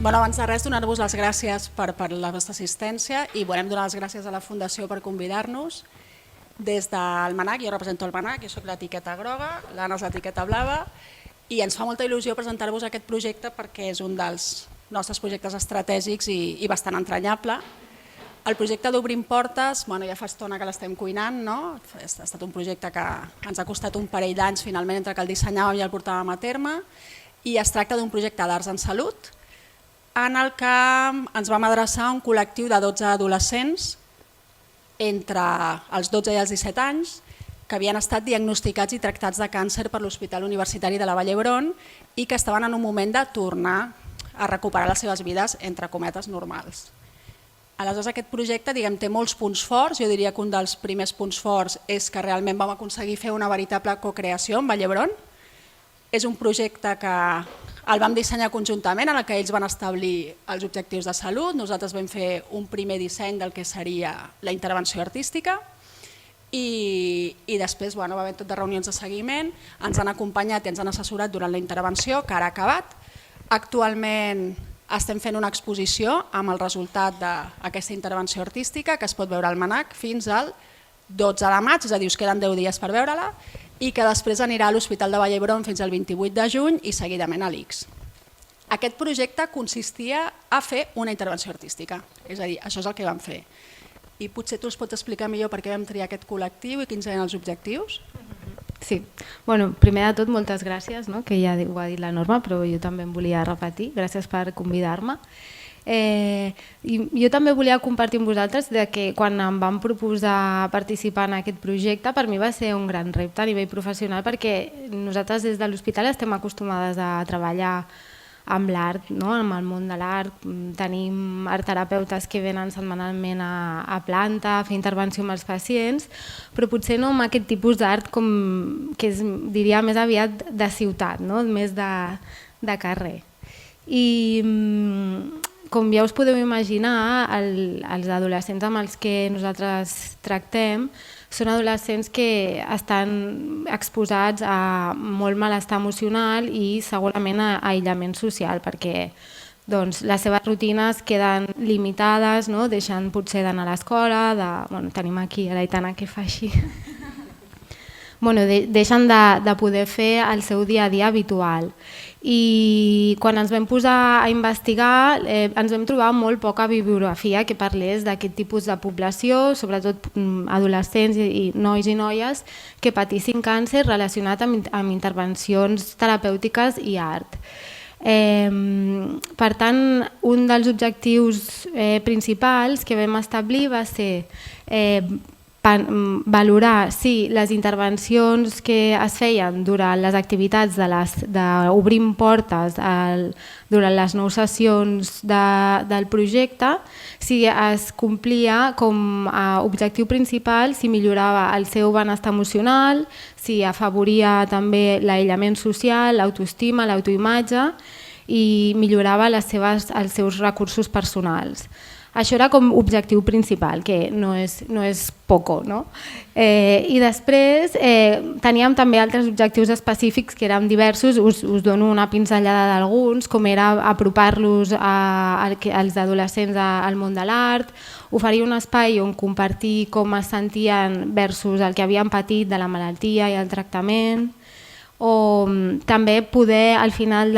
Abans de res, donar-vos les gràcies per la vostra assistència i volem donar les gràcies a la Fundació per convidar-nos. Des del MANAC, jo represento el MANAC, jo soc l'etiqueta groga, l'Anna és l'etiqueta blava i ens fa molta il·lusió presentar-vos aquest projecte perquè és un dels nostres projectes estratègics i bastant entranyable. El projecte d'Obrim Portes, ja fa estona que l'estem cuinant, ha estat un projecte que ens ha costat un parell d'anys finalment entre que el dissenyàvem i el portàvem a terme i es tracta d'un projecte d'arts en salut en el que ens vam adreçar a un col·lectiu de 12 adolescents entre els 12 i els 17 anys que havien estat diagnosticats i tractats de càncer per l'Hospital Universitari de la Vall d'Hebron i que estaven en un moment de tornar a recuperar les seves vides, entre cometes, normals. Aleshores, aquest projecte té molts punts forts. Jo diria que un dels primers punts forts és que realment vam aconseguir fer una veritable cocreació amb Vall d'Hebron. És un projecte que el vam dissenyar conjuntament, en el que ells van establir els objectius de salut. Nosaltres vam fer un primer disseny del que seria la intervenció artística i després va haver tot de reunions de seguiment, ens han acompanyat i ens han assessorat durant la intervenció, que ara ha acabat. Actualment estem fent una exposició amb el resultat d'aquesta intervenció artística que es pot veure al MANAC fins al 12 de maig, és a dir, us queden 10 dies per veure-la, i que després anirà a l'Hospital de Vall d'Hebron fins al 28 de juny i seguidament a l'ICS. Aquest projecte consistia a fer una intervenció artística, és a dir, això és el que vam fer. I potser tu ens pots explicar millor per què vam triar aquest col·lectiu i quins eren els objectius? Sí, primer de tot moltes gràcies, que ja ho ha dit la Norma, però jo també em volia repetir, gràcies per convidar-me. Jo també volia compartir amb vosaltres que quan em van proposar participar en aquest projecte per mi va ser un gran repte a nivell professional perquè nosaltres des de l'hospital estem acostumades a treballar amb l'art, amb el món de l'art. Tenim artterapeutes que venen setmanalment a planta a fer intervenció amb els pacients, però potser no amb aquest tipus d'art que diria més aviat de ciutat, més de carrer. I com ja us podeu imaginar, els adolescents amb els que nosaltres tractem són adolescents que estan exposats a molt malestar emocional i segurament a aïllament social perquè les seves rutines queden limitades, deixen potser d'anar a l'escola, tenim aquí a l'Aitana que fa així, deixen de poder fer el seu dia a dia habitual. I quan ens vam posar a investigar ens vam trobar molt poca bibliografia que parlés d'aquest tipus de població, sobretot adolescents i nois i noies que patissin càncer relacionat amb intervencions terapèutiques i art. Per tant, un dels objectius principals que vam establir va ser valorar si les intervencions que es feien durant les activitats d'Obrim Portes durant les 9 sessions del projecte, si es complia com a objectiu principal, si millorava el seu benestar emocional, si afavoria també l'aïllament social, l'autoestima, l'autoimatge i millorava els seus recursos personals. Això era com objectiu principal, que no és poco. I després teníem també altres objectius específics que eren diversos, us dono una pinzellada d'alguns, com era apropar-los als adolescents al món de l'art, oferir un espai on compartir com es sentien versus el que havien patit de la malaltia i el tractament, o també poder al final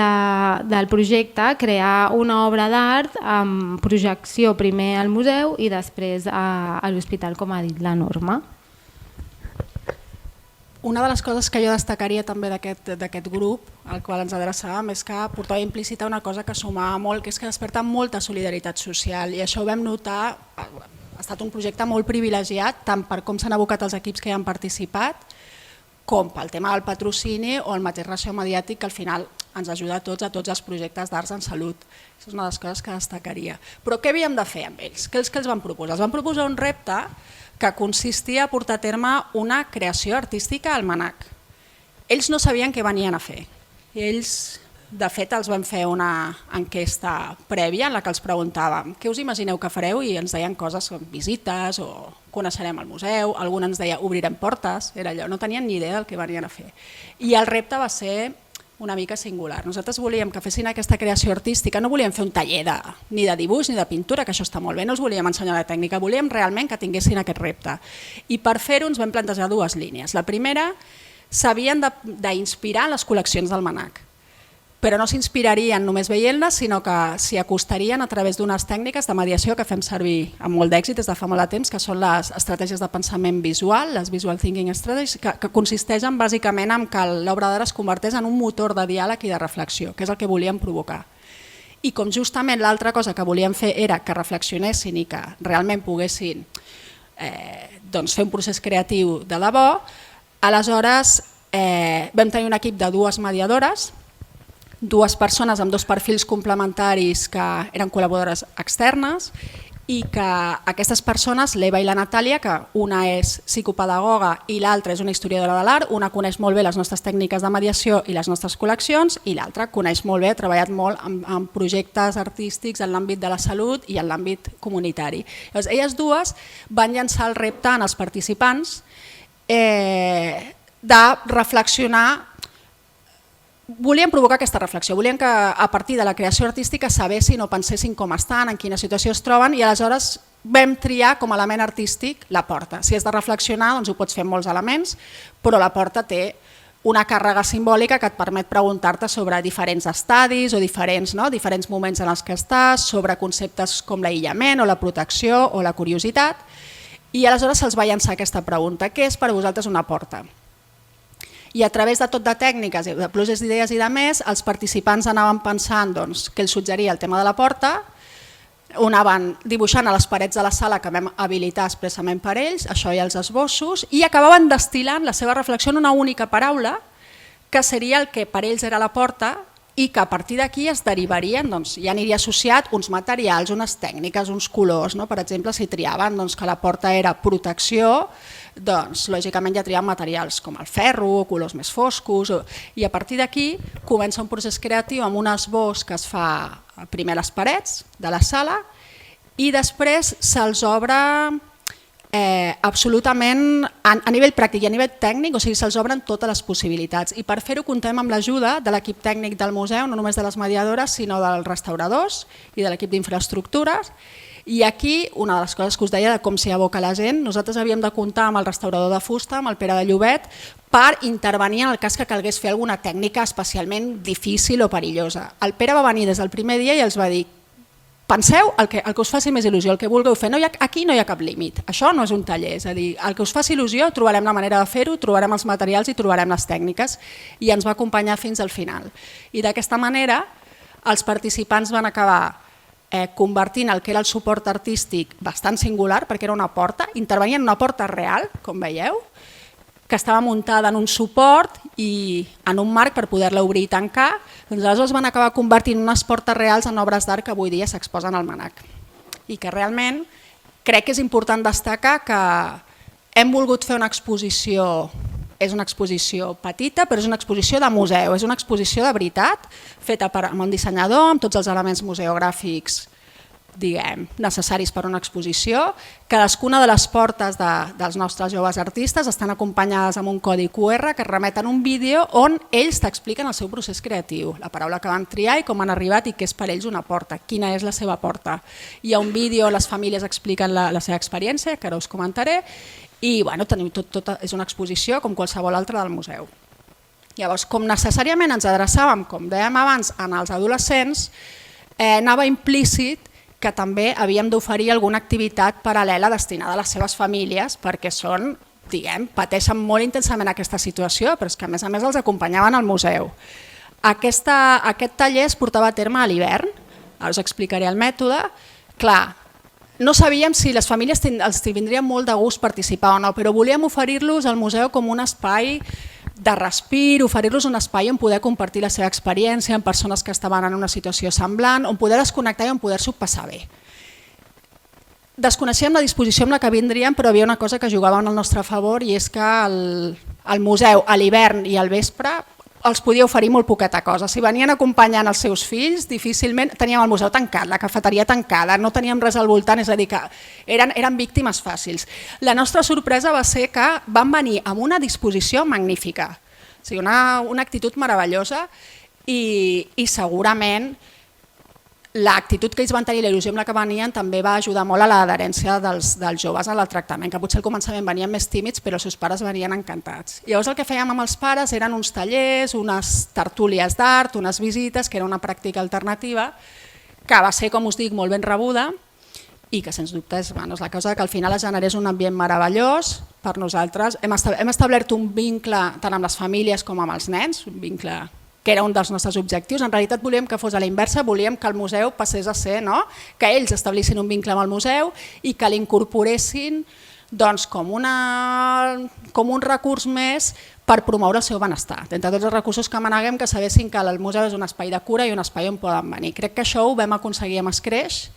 del projecte crear una obra d'art amb projecció primer al museu i després a l'hospital, com ha dit la Norma. Una de les coses que jo destacaria també d'aquest grup al qual ens adreçàvem és que portava implícita una cosa que sumava molt, que és que desperta molta solidaritat social i això ho vam notar, ha estat un projecte molt privilegiat tant per com s'han abocat els equips que hi han participat com pel tema del patrocini o el mateix ressò mediàtic que al final ens ajuda a tots els projectes d'arts en salut. Això és una de les coses que destacaria. Però què havíem de fer amb ells? Què els van proposar? Els van proposar un repte que consistia a portar a terme una creació artística al MANAC. Ells no sabien què venien a fer. Ells, de fet, els van fer una enquesta prèvia en la que els preguntàvem què us imagineu que fareu i ens deien coses com visites o coneixerem el museu, algun ens deia obrirem portes, era allò, no tenien ni idea del que venien a fer. I el repte va ser una mica singular. Nosaltres volíem que fessin aquesta creació artística, no volíem fer un taller ni de dibuix ni de pintura, que això està molt bé, no els volíem ensenyar la tècnica, volíem realment que tinguessin aquest repte. I per fer-ho ens vam plantejar dues línies. La primera, s'havien d'inspirar en les col·leccions del MNAC, però no s'inspirarien només veient-les, sinó que s'hi acostarien a través d'unes tècniques de mediació que fem servir amb molt d'èxit des de fa molt de temps, que són les estratègies de pensament visual, les Visual Thinking Strategies, que consisteixen bàsicament en que l'obra d'art es converteix en un motor de diàleg i de reflexió, que és el que volíem provocar. I com justament l'altra cosa que volíem fer era que reflexionessin i que realment poguessin fer un procés creatiu de debò, aleshores vam tenir un equip de dues mediadores, dues persones amb dos perfils complementaris que eren col·laboradores externes i que aquestes persones, l'Eva i la Natàlia, que una és psicopedagoga i l'altra és una historiadora de l'art, una coneix molt bé les nostres tècniques de mediació i les nostres col·leccions i l'altra coneix molt bé, ha treballat molt en projectes artístics en l'àmbit de la salut i en l'àmbit comunitari. Llavors, elles dues van llançar el repte als participants de reflexionar. Volíem provocar aquesta reflexió, volíem que a partir de la creació artística sabessin o pensessin com estan, en quina situació es troben i aleshores vam triar com a element artístic la porta. Si has de reflexionar doncs ho pots fer amb molts elements, però la porta té una càrrega simbòlica que et permet preguntar-te sobre diferents estadis o diferents moments en els que estàs, sobre conceptes com l'aïllament o la protecció o la curiositat i aleshores se'ls va llançar aquesta pregunta: què és per a vosaltres una porta? I a través de tot de tècniques, de pluges d'idees i de més, els participants anaven pensant què els suggeria el tema de la porta, ho anaven dibuixant a les parets de la sala que vam habilitar expressament per ells, això i els esbossos, i acabaven destil·lant la seva reflexió en una única paraula, que seria el que per ells era la porta, i que a partir d'aquí es derivarien, ja aniria associat uns materials, unes tècniques, uns colors. Per exemple, si triaven que la porta era protecció, doncs lògicament ja triaven materials com el ferro o colors més foscos, i a partir d'aquí comença un procés creatiu amb un esbós que es fa primer a les parets de la sala i després se'ls obre absolutament a nivell pràctic i a nivell tècnic, o sigui, se'ls obren totes les possibilitats. I per fer-ho contem amb l'ajuda de l'equip tècnic del museu, no només de les mediadores, sinó dels restauradors i de l'equip d'infraestructures. I aquí, una de les coses que us deia de com s'hi aboca la gent, nosaltres havíem de comptar amb el restaurador de fusta, amb el Pere de Llobet, per intervenir en el cas que calgués fer alguna tècnica especialment difícil o perillosa. El Pere va venir des del primer dia i els va dir: penseu el que us faci més il·lusió, el que vulgueu fer, aquí no hi ha cap límit, això no és un taller, és a dir, el que us faci il·lusió trobarem la manera de fer-ho, trobarem els materials i trobarem les tècniques, i ens va acompanyar fins al final. I d'aquesta manera els participants van acabar convertint el que era el suport artístic bastant singular, perquè era una porta, intervenien en una porta real, com veieu, que estava muntada en un suport i en un marc per poder-la obrir i tancar, doncs aleshores van acabar convertint unes portes reals en obres d'art que avui dia s'exposen al MNAC. I que realment crec que és important destacar que hem volgut fer una exposició, és una exposició petita, però és una exposició de museu, és una exposició de veritat, feta amb un dissenyador, amb tots els elements museogràfics necessaris per a una exposició. Cadascuna de les portes dels nostres joves artistes estan acompanyades amb un codi QR que remeten un vídeo on ells t'expliquen el seu procés creatiu, la paraula que van triar i com han arribat i què és per ells una porta, quina és la seva porta. Hi ha un vídeo on les famílies expliquen la seva experiència, que ara us comentaré, i és una exposició com qualsevol altra del museu. Llavors, com necessàriament ens adreçàvem, com dèiem abans, als adolescents, anava implícit que també havíem d'oferir alguna activitat paral·lela destinada a les seves famílies perquè pateixen molt intensament aquesta situació, però és que a més els acompanyaven al museu. Aquest taller es portava a terme a l'hivern, ara us explicaré el mètode. Clar, no sabíem si les famílies els tindrien molt de gust participar o no, però volíem oferir-los al museu com un espai de respir, oferir-los un espai on poder compartir la seva experiència amb persones que estaven en una situació semblant, on poder desconnectar i on poder-s'ho passar bé. Desconeixíem la disposició amb la que vindrien, però hi havia una cosa que jugava en el nostre favor i és que el museu a l'hivern i al vespre els podia oferir molt poqueta cosa. Si venien acompanyant els seus fills, difícilment teníem el museu tancat, la cafeteria tancada, no teníem res al voltant, és a dir, que eren víctimes fàcils. La nostra sorpresa va ser que van venir amb una disposició magnífica, o sigui, una actitud meravellosa, i segurament l'actitud que ells van tenir, la il·lusió amb la que venien, també va ajudar molt a l'adherència dels joves al tractament, que potser al començament venien més tímids, però els seus pares venien encantats. Llavors el que fèiem amb els pares eren uns tallers, unes tertúlies d'art, unes visites, que era una pràctica alternativa, que va ser, com us dic, molt ben rebuda i que sens dubte és la cosa que al final es generés un ambient meravellós per nosaltres. Hem establert un vincle tant amb les famílies com amb els nens, un vincle que era un dels nostres objectius. En realitat volíem que fos a la inversa, volíem que el museu passés a ser, que ells establissin un vincle amb el museu i que l'incorporessin com un recurs més per promoure el seu benestar. D'entre tots els recursos que maneguem, que sabessin que el museu és un espai de cura i un espai on poden venir. Crec que això ho vam aconseguir amb Escreix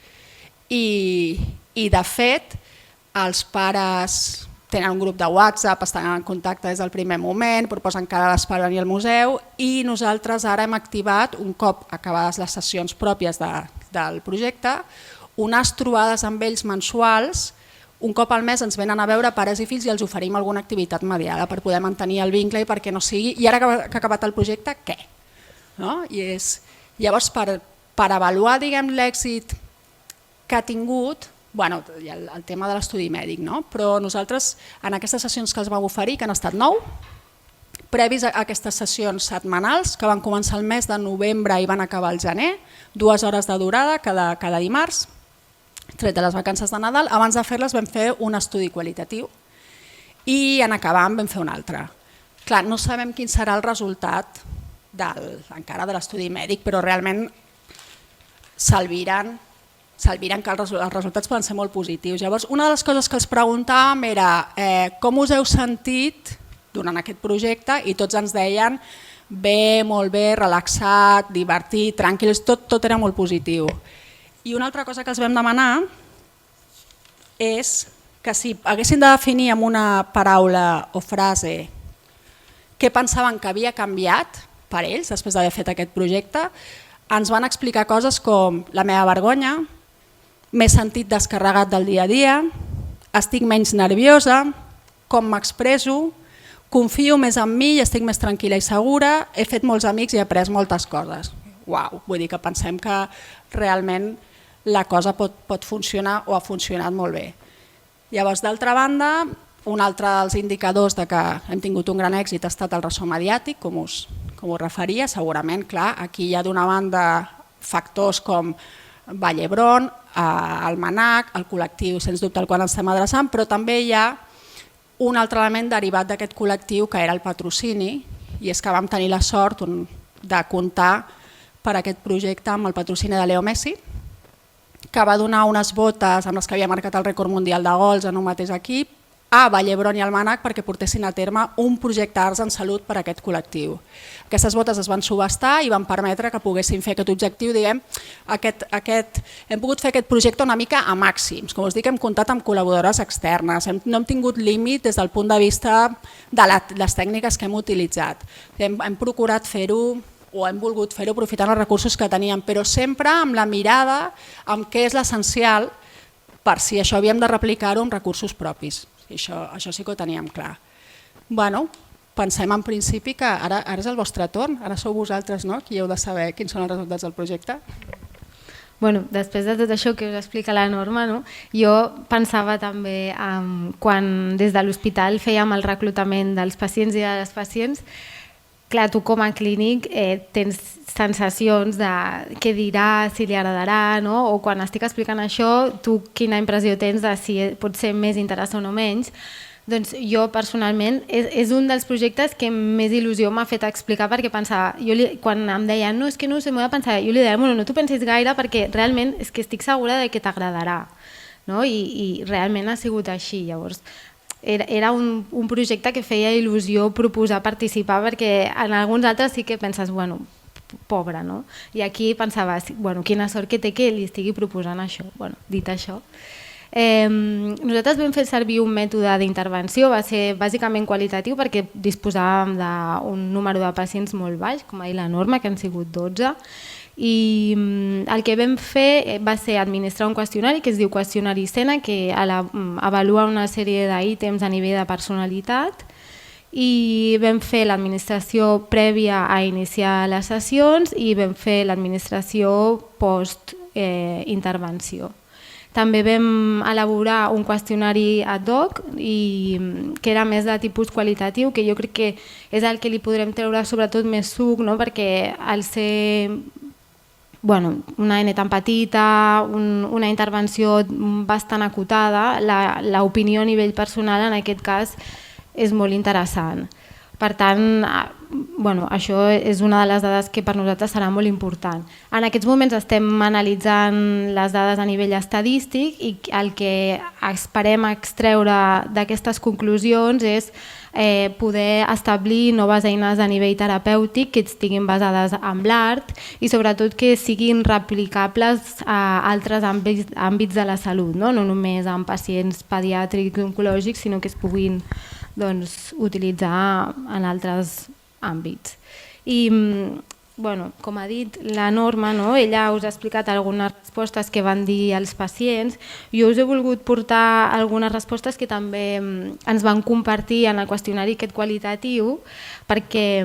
i de fet els pares tenen un grup de WhatsApp, estan en contacte des del primer moment, proposen cada l'esport venir al museu i nosaltres ara hem activat, un cop acabades les sessions pròpies del projecte, unes trobades amb ells mensuals. Un cop al mes ens venen a veure pares i fills i els oferim alguna activitat mediada per poder mantenir el vincle i perquè no sigui, i ara que ha acabat el projecte, què? Llavors, per avaluar l'èxit que ha tingut, hi ha el tema de l'estudi mèdic, però nosaltres en aquestes sessions que els vam oferir, que han estat 9, previs a aquestes sessions setmanals, que van començar el mes de novembre i van acabar al gener, 2 hores de durada cada dimarts, tret de les vacances de Nadal, abans de fer-les vam fer un estudi qualitatiu i en acabar vam fer un altre. Clar, no sabem quin serà el resultat encara de l'estudi mèdic, però realment s'albiren que els resultats poden ser molt positius. Llavors, una de les coses que els preguntàvem era com us heu sentit durant aquest projecte i tots ens deien bé, molt bé, relaxat, divertit, tranquils, tot era molt positiu. I una altra cosa que els vam demanar és que si haguessin de definir amb una paraula o frase què pensaven que havia canviat per ells després d'haver fet aquest projecte, ens van explicar coses com la meva vergonya, m'he sentit descarregat del dia a dia, estic menys nerviosa, com m'expreso, confio més en mi i estic més tranquil·la i segura, he fet molts amics i he après moltes coses. Uau, vull dir que pensem que realment la cosa pot funcionar o ha funcionat molt bé. Llavors, d'altra banda, un altre dels indicadors de que hem tingut un gran èxit ha estat el ressò mediàtic, com us referia. Segurament, clar, aquí hi ha d'una banda factors com Vall d'Hebron, el MANAC, el col·lectiu, sens dubte, al qual ens estem adreçant, però també hi ha un altre element derivat d'aquest col·lectiu que era el patrocini, i és que vam tenir la sort de comptar per aquest projecte amb el patrocini de Leo Messi, que va donar unes botes amb les que havia marcat el rècord mundial de gols en un mateix equip a Vall d'Hebron i al MANAC perquè portessin a terme un projecte Arts en Salut per a aquest col·lectiu. Aquestes botes es van subhastar i van permetre que poguessin fer aquest objectiu, diguem, hem pogut fer aquest projecte una mica a màxims. Com us dic, hem comptat amb col·laboradores externes, no hem tingut límit des del punt de vista de les tècniques que hem utilitzat. Hem procurat fer-ho o hem volgut fer-ho aprofitant els recursos que teníem, però sempre amb la mirada amb què és l'essencial per si això havíem de replicar-ho amb recursos propis. Això sí que ho teníem clar. Pensem en principi que ara és el vostre torn, ara sou vosaltres qui heu de saber quins són els resultats del projecte. Després de tot això que us explica la Norma, jo pensava també quan des de l'hospital fèiem el reclutament dels pacients i de les pacients. Clar, tu com a clínic tens sensacions de què dirà, si li agradarà, o quan estic explicant això, tu quina impressió tens de si pot ser més interessant o menys. Doncs jo personalment és un dels projectes que més il·lusió m'ha fet explicar perquè pensava, quan em deien no, és que no sé, m'ho he de pensar, jo li deia, no t'ho pensis gaire perquè realment és que estic segura que t'agradarà, i realment ha sigut així. Llavors era un projecte que feia il·lusió proposar participar perquè en alguns altres sí que penses, pobre, i aquí pensava, quina sort que té que li estigui proposant això. Dit això, nosaltres vam fer servir un mètode d'intervenció, va ser bàsicament qualitatiu perquè disposàvem d'un número de pacients molt baix, com ha dit la Norma, que han sigut 12, i el que vam fer va ser administrar un qüestionari que es diu qüestionari Sena, que avalua una sèrie d'ítems a nivell de personalitat i vam fer l'administració prèvia a iniciar les sessions i vam fer l'administració post-intervenció. També vam elaborar un qüestionari ad hoc que era més de tipus qualitatiu, que jo crec que és el que li podrem treure sobretot més suc, no? Perquè al ser una eina tan petita, una intervenció bastant acotada, l'opinió a nivell personal en aquest cas és molt interessant. Per tant, això és una de les dades que per nosaltres serà molt important. En aquests moments estem analitzant les dades a nivell estadístic i el que esperem extreure d'aquestes conclusions és poder establir noves eines a nivell terapèutic que estiguin basades en l'art i sobretot que siguin replicables a altres àmbits de la salut, no només en pacients pediàtrics i oncològics, sinó que es puguin utilitzar en altres àmbits. I, com ha dit la Norma, ella us ha explicat algunes respostes que van dir els pacients. Jo us he volgut portar algunes respostes que també ens van compartir en el qüestionari aquest qualitatiu, perquè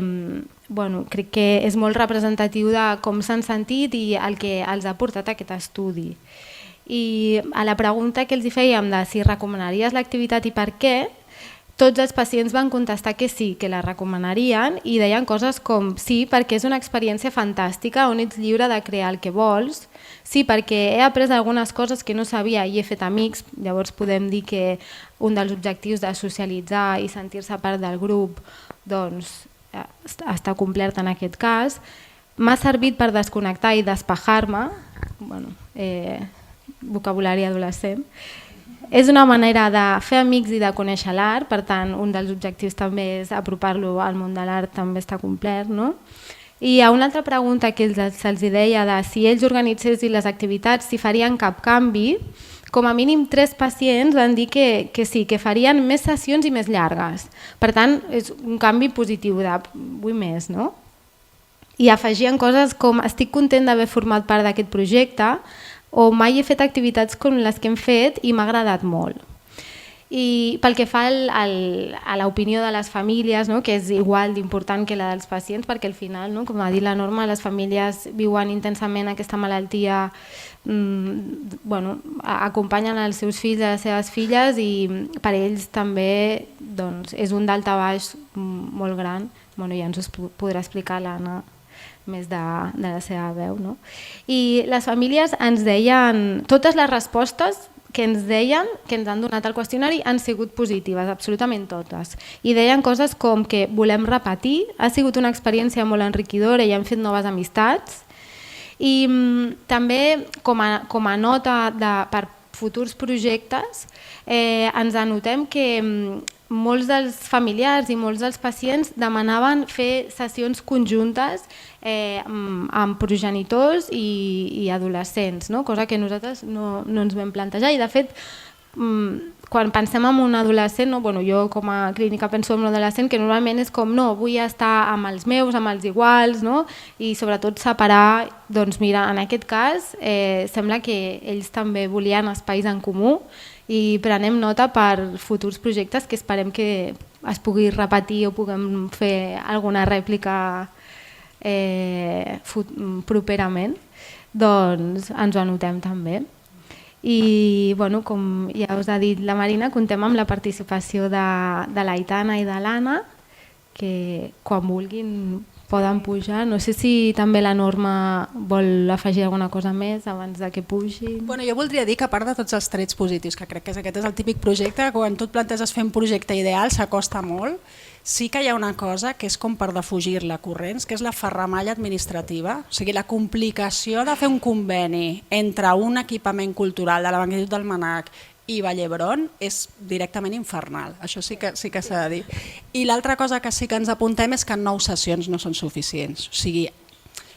crec que és molt representatiu de com s'han sentit i el que els ha portat aquest estudi. I a la pregunta que els fèiem de si recomanaries l'activitat i per què, tots els pacients van contestar que sí, que la recomanarien i deien coses com sí, perquè és una experiència fantàstica on ets lliure de crear el que vols, sí, perquè he après algunes coses que no sabia i he fet amics, llavors podem dir que un dels objectius de socialitzar i sentir-se part del grup està complert en aquest cas. M'ha servit per desconnectar i despejar-me, vocabulari adolescent. És una manera de fer amics i de conèixer l'art, per tant, un dels objectius també és apropar-lo al món de l'art, també està complert. I hi ha una altra pregunta que se'ls deia de si ells organitzessin les activitats, si farien cap canvi. Com a mínim 3 pacients van dir que sí, que farien més sessions i més llargues. Per tant, és un canvi positiu de vull més, no? I afegien coses com estic content d'haver format part d'aquest projecte, o mai he fet activitats com les que hem fet i m'ha agradat molt. I pel que fa a l'opinió de les famílies, que és igual d'important que la dels pacients, perquè al final, com ha dit la Norma, les famílies viuen intensament aquesta malaltia, acompanyen els seus fills i les seves filles i per ells també és un daltabaix molt gran. Ja ens ho podrà explicar l'Anna més de la seva veu. I les famílies ens deien, totes les respostes que ens deien, que ens han donat al qüestionari, han sigut positives, absolutament totes. I deien coses com que volem repetir, ha sigut una experiència molt enriquidora i hem fet noves amistats. I també com a nota per futurs projectes ens anotem que molts dels familiars i molts dels pacients demanaven fer sessions conjuntes amb progenitors i adolescents, cosa que nosaltres no ens vam plantejar. I de fet, quan pensem en un adolescent, jo com a clínica penso en un adolescent que normalment és com vull estar amb els meus, amb els iguals, i sobretot separar, mira, en aquest cas sembla que ells també volien espais en comú i prenem nota per futurs projectes que esperem que es pugui repetir o puguem fer alguna rèplica properament, ens ho anotem també. I com ja us ha dit la Marina, comptem amb la participació de l'Aitana i de l'Anna, que quan vulguin poden pujar. No sé si també la Norma vol afegir alguna cosa més abans de que pugin. Jo voldria dir que a part de tots els trets positius, que crec que aquest és el típic projecte, quan tu et planteges fer un projecte ideal s'acosta molt, sí que hi ha una cosa que és com per defugir-la corrents, que és la ferramalla administrativa, o sigui, la complicació de fer un conveni entre un equipament cultural de la magnitud del MNAC i Vall d'Hebron és directament infernal, això sí que s'ha de dir. I l'altra cosa que sí que ens apuntem és que 9 sessions no són suficients, o sigui,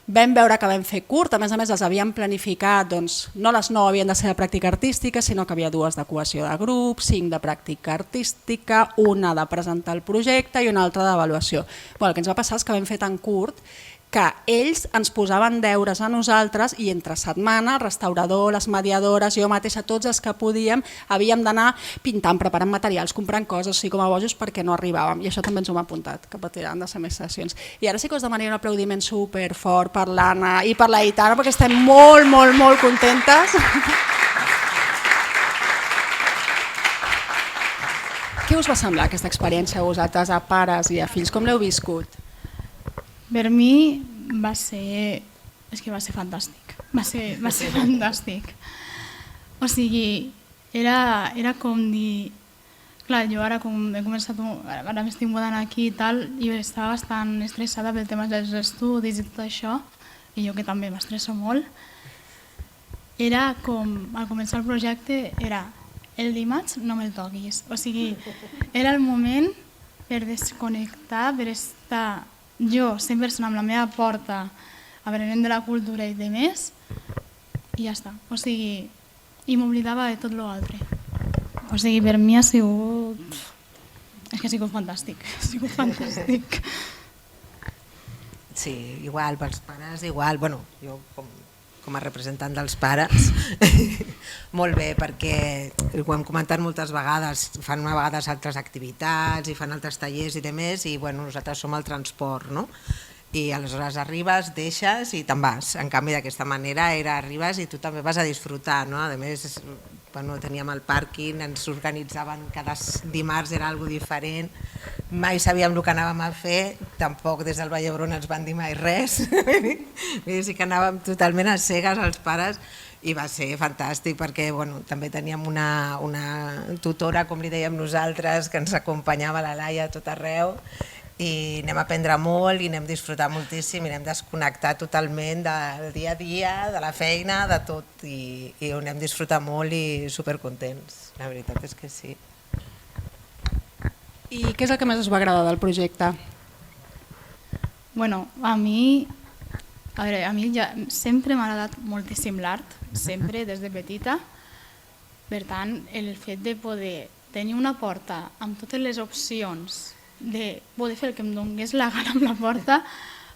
vam veure que vam fer curt, a més les havíem planificat, no les 9 havien de ser de pràctica artística, sinó que havia 2 de cohesió de grup, 5 de pràctica artística, una de presentar el projecte i una altra d'avaluació. El que ens va passar és que vam fer tan curt que ells ens posaven deures a nosaltres i entre setmana el restaurador, les mediadores, jo mateixa, tots els que podíem, havíem d'anar pintant, preparant materials, comprant coses, així com a bojos perquè no arribàvem, i això també ens ho hem apuntat, que han de ser més sessions. I ara sí que us demanaria un aplaudiment superfort per l'Anna i per la Aitana perquè estem molt, molt, molt contentes. Què us va semblar aquesta experiència a vosaltres, a pares i a fills? Com l'heu viscut? Per mi va ser fantàstic, va ser fantàstic. O sigui, era com dir... Clar, jo ara com he començat, ara m'estic mudant aquí i tal, i estava bastant estressada pel tema dels estudis i tot això, i jo que també m'estresso molt. Era com, al començar el projecte, era el dimarts no me'l toquis. O sigui, era el moment per desconnectar, per estar jo 100% amb la meva porta, aprenent de la cultura i de més, i ja està. O sigui, i m'oblidava de tot l'altre. O sigui, per mi ha sigut... És que ha sigut fantàstic, ha sigut fantàstic. Sí, igual, pels pares, igual. Bueno, jo com a representant dels pares, molt bé, perquè ho hem comentat moltes vegades, fan a vegades altres activitats i fan altres tallers i demés, i bueno, nosaltres som el transport, no? I aleshores arribes, deixes i te'n vas. En canvi, d'aquesta manera arribes i tu també vas a disfrutar, no? A més, bueno, teníem el pàrquing, ens organitzaven cada dimarts, era alguna cosa diferent, mai sabíem el que anàvem a fer, tampoc des del Vall d'Hebron ens van dir mai res, sí que anàvem totalment a cegues els pares, i va ser fantàstic perquè bueno, també teníem una tutora, com li dèiem nosaltres, que ens acompanyava, la Laia, a tot arreu, i anem a aprendre molt i anem a disfrutar moltíssim i anem a desconnectar totalment del dia a dia, de la feina, de tot, i ho anem a disfrutar molt i supercontents, la veritat és que sí. I què és el que més us va agradar del projecte? Bueno, a mi ja sempre m'ha agradat moltíssim l'art, sempre, des de petita. Per tant, el fet de poder tenir una porta amb totes les opcions, de poder fer el que em donés la gana amb la porta,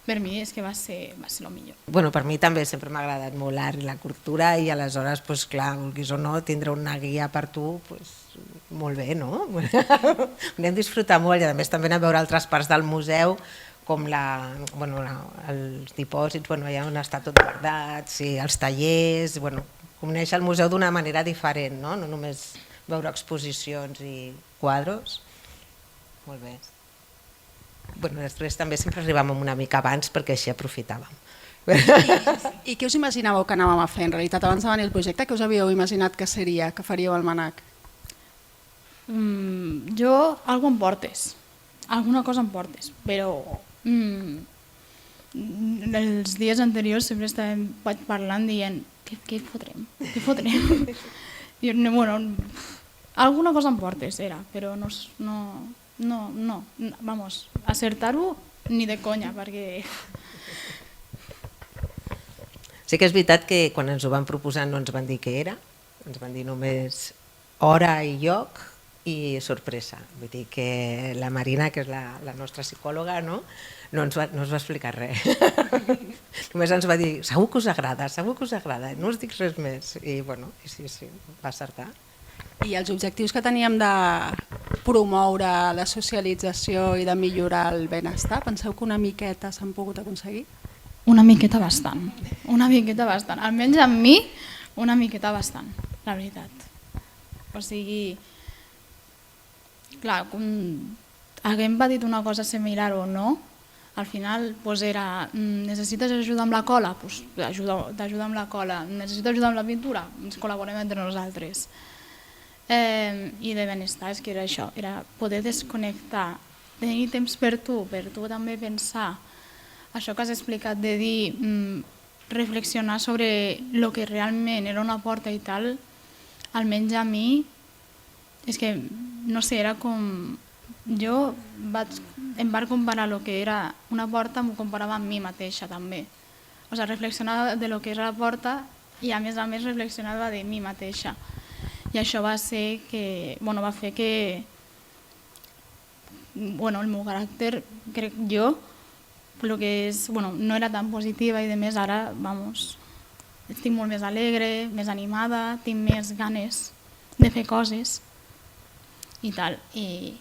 per mi és que va ser el millor. Bueno, per mi també sempre m'ha agradat molt l'art i la cultura, i aleshores, doncs, clar, vulguis o no, tindre una guia per tu, doncs, molt bé, no? Anem a disfrutar molt, i a més també anem a veure altres parts del museu, com els dipòsits, allà on està tot guardat, els tallers, conèixer el museu d'una manera diferent, no només veure exposicions i quadros. Molt bé. Després també sempre arribàvem una mica abans perquè així aprofitàvem. I què us imaginàveu que anàvem a fer en realitat abans de venir el projecte? Què us havíeu imaginat que seria, que faríeu al MNAC? Jo, alguna em portes, alguna cosa em portes, però els dies anteriors sempre estàvem parlant dient què fotrem, què fotrem? I, alguna cosa em portes era, però no, vamos, acertar-ho ni de conya, perquè... Sí que és veritat que quan ens ho van proposar no ens van dir què era, ens van dir només hora i lloc i sorpresa. Vull dir que la Marina, que és la nostra psicòloga, no ens va explicar res. Només ens va dir, segur que us agrada, no us dic res més. I sí, va acertar. I els objectius que teníem de promoure la socialització i de millorar el benestar, penseu que una miqueta s'han pogut aconseguir? Una miqueta bastant, almenys amb mi una miqueta bastant, la veritat. O sigui, clar, haguem dit una cosa similar o no, al final era necessites ajuda amb la cola? T'ajuda amb la cola. Necessites ajuda amb la pintura? Ens col·laborem entre nosaltres. I de benestar és que era això, era poder desconnectar, tenir temps per tu també pensar això que has explicat de dir, reflexionar sobre el que realment era una porta i tal, almenys a mi, és que, no sé, era com... Jo em vaig comparar el que era una porta, m'ho comparava amb mi mateixa també. O sigui, reflexionava de lo que era la porta i a més reflexionava de mi mateixa. I això va ser que, va fer que el meu caràcter, crec jo, el que és, bueno, no era tan positiva i de més ara, vamos, estic molt més alegre, més animada, tinc més ganes de fer coses i tal. I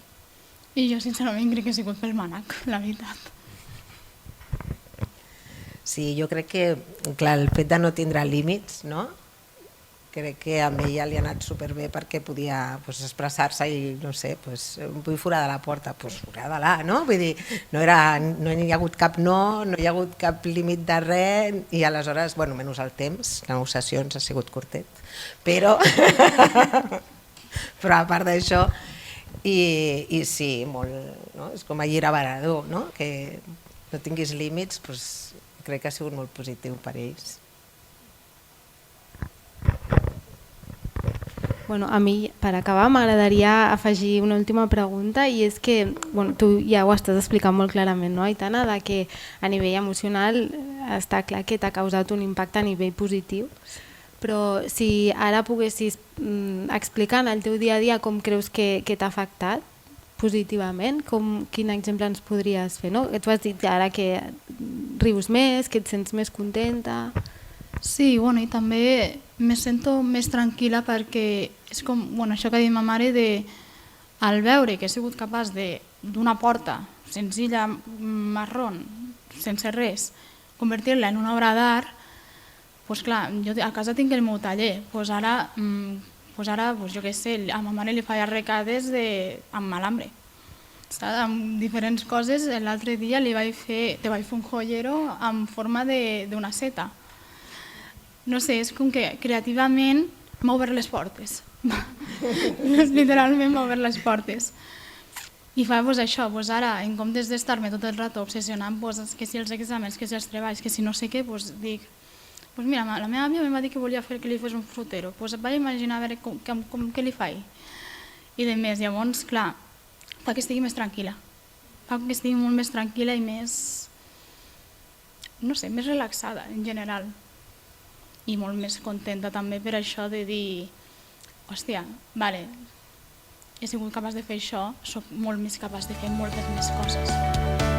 jo sincerament crec que ha sigut pel mànec, la veritat. Sí, jo crec que, clar, el fet de no tindre límits, no? Crec que a ella li ha anat superbé perquè podia expressar-se i, no sé, vull forar de la porta, forada-la, no? Vull dir, no hi ha hagut cap no hi ha hagut cap límit de res i aleshores, bueno, menys el temps, negociacions ha sigut curtet, però a part d'això, i sí, molt, no? És com alliberador, no? Que no tinguis límits, crec que ha sigut molt positiu per ells. Bueno, a mi, per acabar, m'agradaria afegir una última pregunta i és que, bueno, tu ja ho estàs explicant molt clarament, no, Aitana, de que a nivell emocional està clar que t'ha causat un impacte a nivell positiu, però si ara poguessis explicar en el teu dia a dia com creus que t'ha afectat positivament, quin exemple ens podries fer, no? Tu has dit ara que rius més, que et sents més contenta... Sí, bueno, i també me sento més tranquil·la perquè és com, bueno, això que ha dit ma mare de, al veure que he sigut capaç d'una porta senzilla, marrón, sense res, convertir-la en una obra d'art, doncs clar, jo a casa tinc el meu taller, doncs ara, jo què sé, a ma mare li faig arrecades amb malambre, amb diferents coses. L'altre dia te vaig fer un joiero en forma d'una seta. No sé, és com que creativament m'ha obert les portes. Literalment m'ha obert les portes. I fa això, ara, en comptes d'estar-me tot el rato obsessionant, que si els exàmens, que si els treballs, que si no sé què, dic, mira, la meva àvia em va dir que volia fer que li fes un frutero, vaig imaginar a veure què li faig. I de més, llavors, clar, fa que estigui més tranquil·la. Fa que estigui molt més tranquil·la i més, no sé, més relaxada en general. I molt més contenta també per això de dir, hòstia, vale, he sigut capaç de fer això, soc molt més capaç de fer moltes més coses.